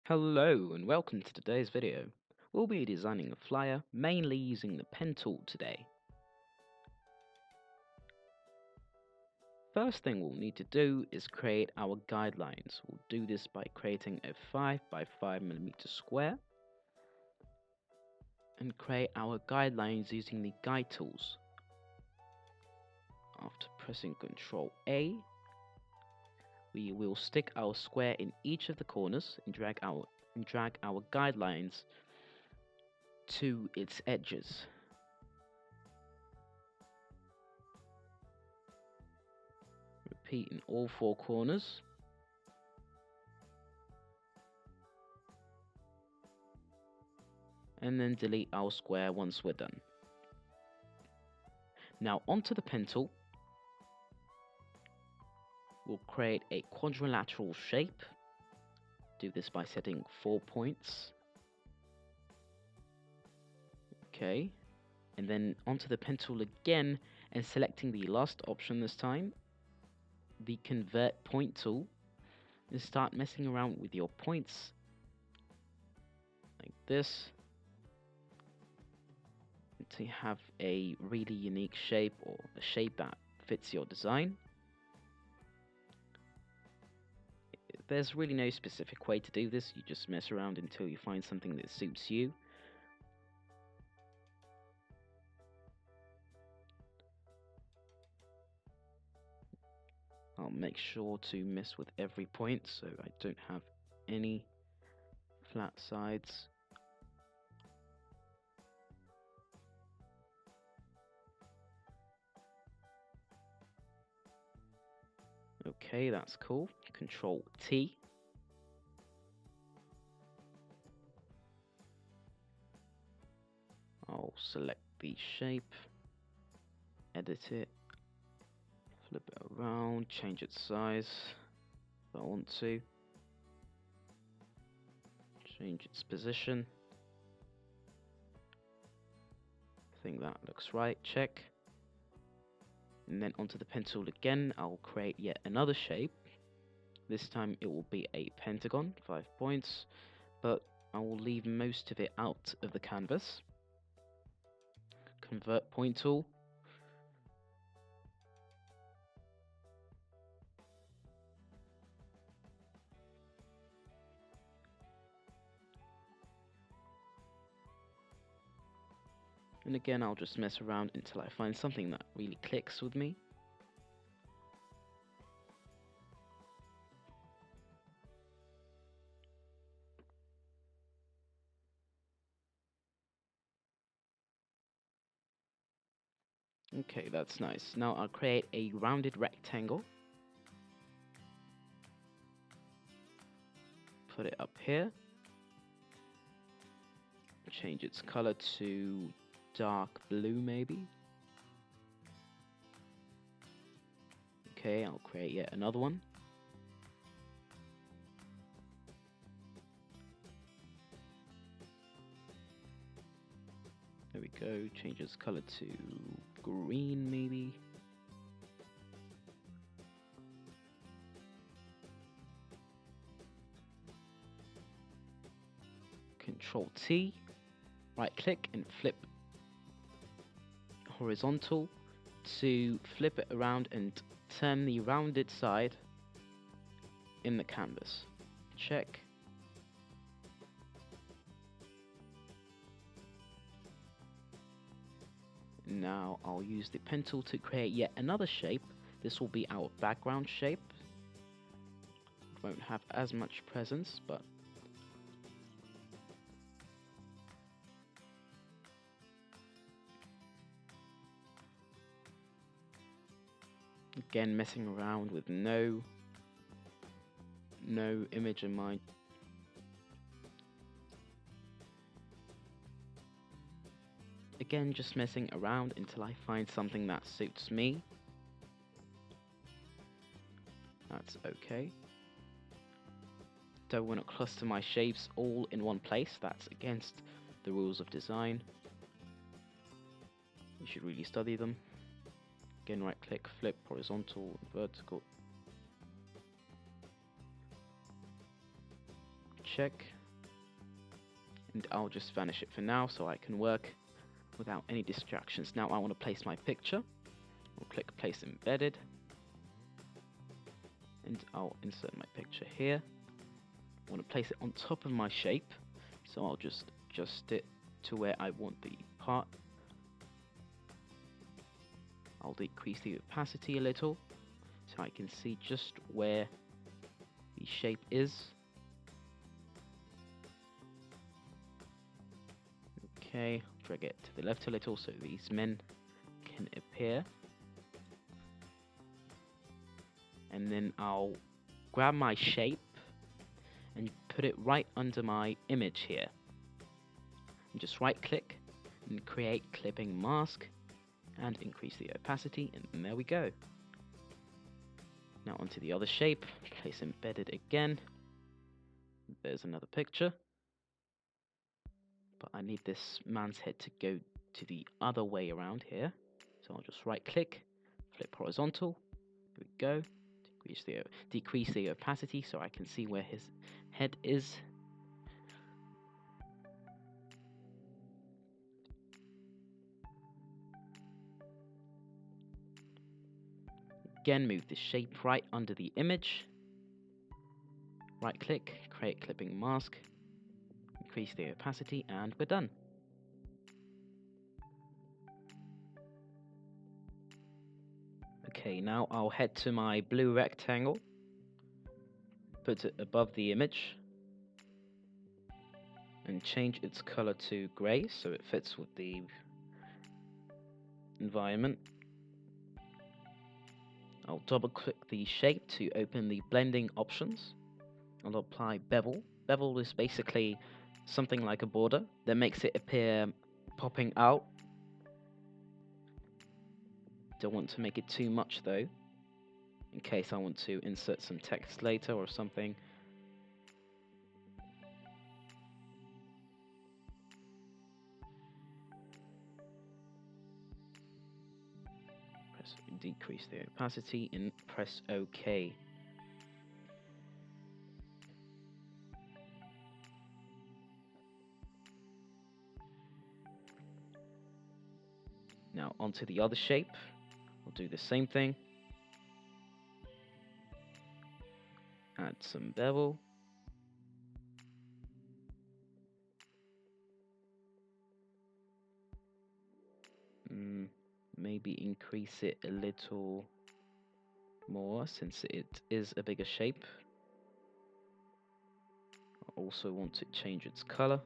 Hello and welcome to today's video. We'll be designing a flyer mainly using the pen tool today. First thing we'll need to do is create our guidelines. We'll do this by creating a 5 by 5mm square and create our guidelines using the guide tools. After pressing Ctrl A, we will stick our square in each of the corners and drag our guidelines to its edges. Repeat in all four corners. And then delete our square once we're done. Now onto the pen tool. We'll create a quadrilateral shape. Do this by setting 4 points. Okay. And then onto the pen tool again and selecting the last option this time, the convert point tool, and start messing around with your points like this to have a really unique shape or a shape that fits your design. There's really no specific way to do this, you just mess around until you find something that suits you. I'll make sure to mess with every point so I don't have any flat sides. Okay, that's cool. Control T. I'll select the shape, edit it, flip it around, change its size if I want to, change its position. I think that looks right, check. And then onto the pen tool again, I'll create yet another shape. This time it will be a pentagon, 5 points, but I will leave most of it out of the canvas. Convert point tool. And again, I'll just mess around until I find something that really clicks with me. Okay, that's nice. Now I'll create a rounded rectangle. Put it up here. Change its color to dark blue maybe. Okay, I'll create yet another one. There we go, change its color to green maybe. Control T, right click and flip horizontal to flip it around and turn the rounded side in the canvas. Check. Now I'll use the pen tool to create yet another shape. This will be our background shape. It won't have as much presence, but again messing around with no image in mind. Again, just messing around until I find something that suits me. That's okay. Don't want to cluster my shapes all in one place. That's against the rules of design. You should really study them. Again, right click, flip, horizontal, vertical. check. And I'll just vanish it for now so I can work without any distractions. Now I want to place my picture. I'll click place embedded. And I'll insert my picture here. I want to place it on top of my shape. So I'll just adjust it to where I want the part. I'll decrease the opacity a little so I can see just where the shape is. Okay, drag it to the left a little so these men can appear. And then I'll grab my shape and put it right under my image here. And just right click and create clipping mask and increase the opacity, and there we go. Now onto the other shape, place embedded again. There's another picture. But I need this man's head to go to the other way around here. So I'll just right click, flip horizontal. There we go. Decrease the opacity so I can see where his head is. Again, move the shape right under the image. Right click, create clipping mask, increase the opacity, and we're done. Okay, now I'll head to my blue rectangle, put it above the image, and change its color to gray so it fits with the environment. I'll double click the shape to open the blending options. I'll apply bevel. Bevel is basically something like a border that makes it appear popping out. Don't want to make it too much though, in case I want to insert some text later or something. Decrease the opacity and press OK. Now onto the other shape. I'll do the same thing. Add some bevel. Maybe increase it a little more since it is a bigger shape. I also want to change its color.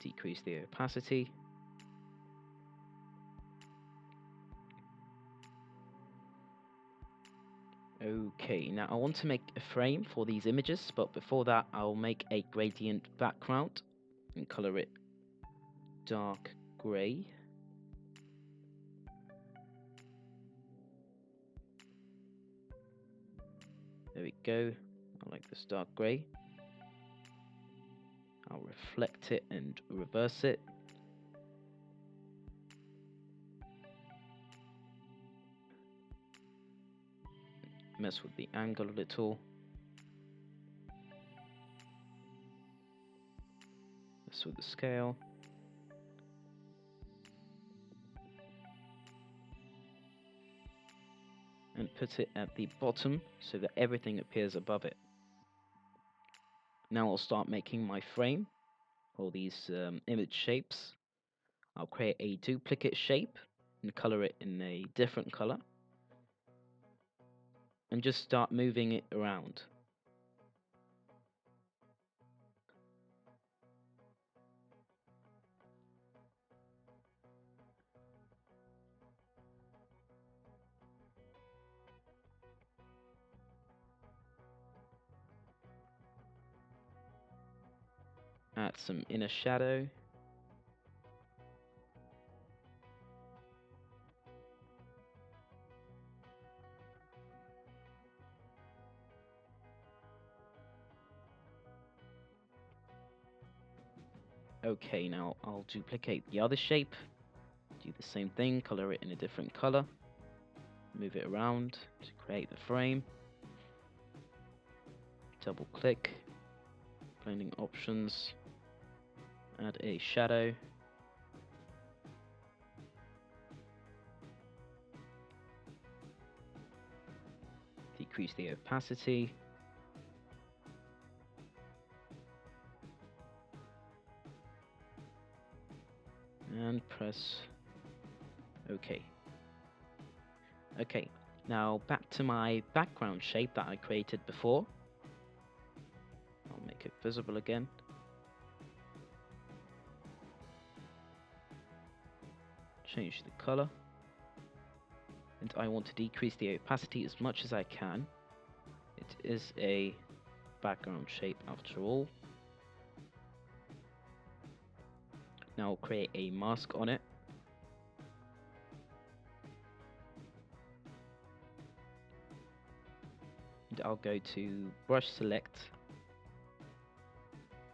Decrease the opacity. Okay, now I want to make a frame for these images, but before that I'll make a gradient background and color it dark gray. There we go. I like this dark gray. I'll reflect it and reverse it. Mess with the angle a little. Mess with the scale. And put it at the bottom so that everything appears above it. Now I'll start making my frame for these image shapes. I'll create a duplicate shape and color it in a different color. And just start moving it around. Add some inner shadow. Okay, now I'll duplicate the other shape. Do the same thing, color it in a different color. Move it around to create the frame. Double click. blending options, add a shadow, decrease the opacity, and press OK. Okay, now back to my background shape that I created before. I'll make it visible again. Change the color. And I want to decrease the opacity as much as I can. It is a background shape after all. Now I'll create a mask on it. And I'll go to brush select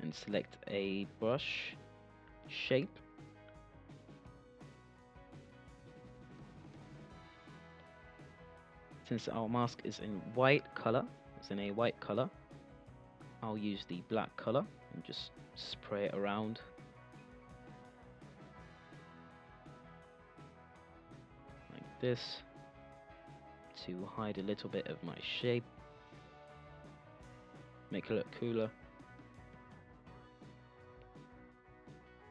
and select a brush shape. Since our mask is in white color, I'll use the black color and just spray it around. Like this, to hide a little bit of my shape. Make it look cooler.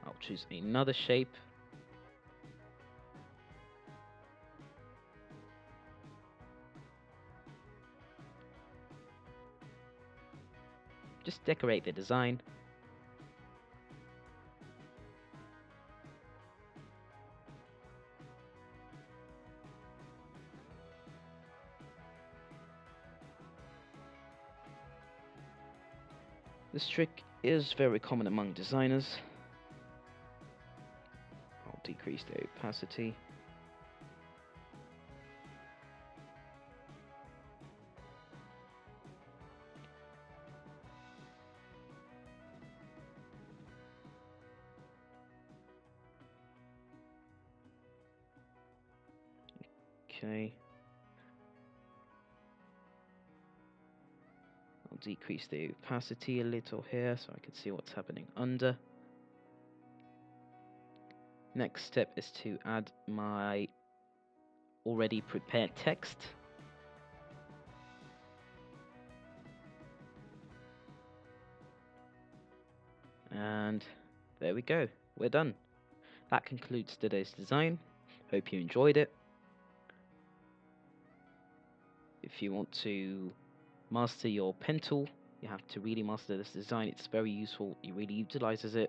I'll choose another shape. Just decorate the design. This trick is very common among designers. I'll decrease the opacity. Okay. I'll decrease the opacity a little here so I can see what's happening under. Next step is to add my already prepared text. And there we go, we're done. That concludes today's design. Hope you enjoyed it. If you want to master your pen tool, you have to really master this design. It's very useful, it really utilizes it.